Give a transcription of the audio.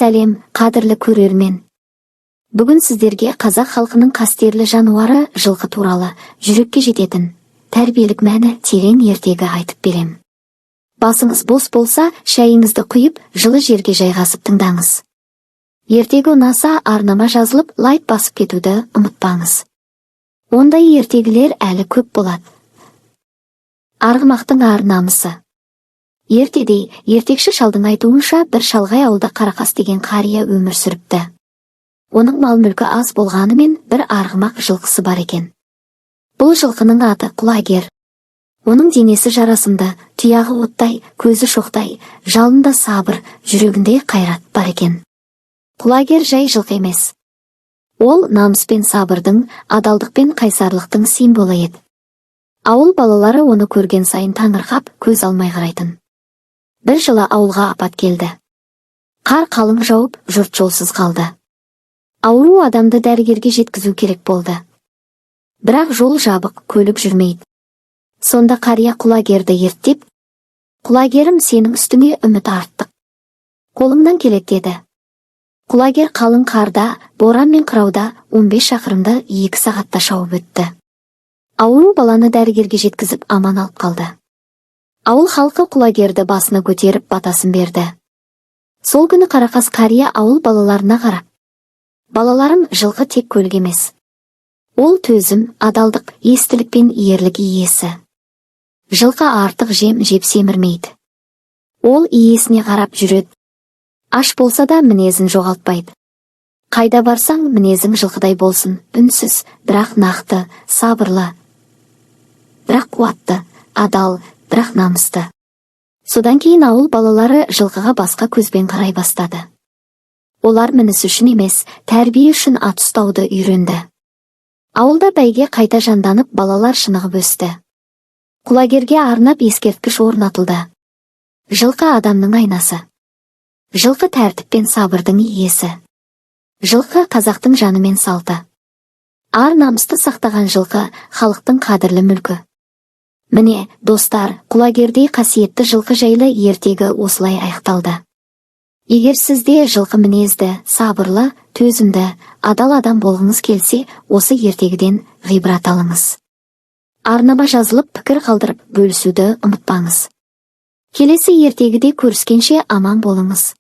сәлем, қадірлі көрермен. Бүгін сіздерге қазақ халқының қастерлі жануары жылқы туралы жүрекке жететін тәрбиелік мәні терең ертегі айтып берем. Басыңыз бос болса, шайыңызды құйып, жылы жерге жайғасып тыңдаңыз. Ертегі ұнаса, арнама жазылып, лайк басып кетуді ұмытпаңыз. Ондай ертегілер әлі көп болады. Арғымақтың ар намысы. Ертеде, ертекші шалдың айтуынша, бір шалғай ауылда Қарақас деген қария өмір сүріпті. Оның мал-мүлкі аз болғанымен, бір арғымақ жылқысы бар екен. Бұл жылқының аты Құлагер. Оның денесі жарасымды, тұяғы оттай, көзі шоқтай, жалында сабыр, жүрегінде қайрат бар екен. Құлагер жай жылқы емес. Ол намыс пен сабырдың, адалдық пен қайсарлықтың символы еді. Ауыл балалары оны көрген сайын таңырқап, көз алмай қарайтын. Бір жылы ауылға апат келді. Қар қалың жауып, жұрт жолсыз қалды. Ауру адамды дәрігерге жеткізу керек болды. Бірақ жол жабық, көлік жүрмейді. Сонда қария Құлагерді ерттеп, «Құлагерім, сенің үстіңе үміт арттық. Қолыңнан келеді» деді. Құлагер қалың қарда, боран мен қырауда 15 шақырымды 2 сағатта шауып өтті. Ауру баланы дәрігерге жеткізіп аман алып қалды. Ауыл халқы Құлагерді басына көтеріп батасын берді. Сол күні Қарақас қария ауыл балаларына қарап, «Балаларым, жылқы тек көлік емес. Ол төзім, адалдық, естілік пен ерлік иесі. Жылқы артық жем жеп семірмейді. Ол иесіне қарап жүреді. Аш болса да мінезін жоғалтпайды. Қайда барсаң, мінезің жылқыдай болсын, үнсіз, бірақ нақты, сабырлы, бірақ қуатты, адал, бірақ намысты». Содан кейін ауыл балалары жылқыға басқа көзбен қарай бастады. Олар мініс үшін емес, тәрбие үшін ат ұстауды үйренді. Ауылда бәйге қайта жанданып, балалар шынығып өсті. Құлагерге арнап ескерткіш орнатылды. Жылқы адамның айнасы. Жылқы тәртіп пен сабырдың иесі. Жылқы қазақтың жаны мен салты. Ар намысты сақтаған жылқы халықтың қадірлі мүлкі. Міне, достар, Құлагердей қасиетті жылқы жайлы ертегі осылай аяқталды. Егер сізде жылқы мінезді, сабырлы, төзімді, адал адам болғыңыз келсе, осы ертегіден ғибрат алыңыз. Арнама жазылып, пікір қалдырып, бөлісуді ұмытпаңыз. Келесі ертегіде көріскенше аман болыңыз.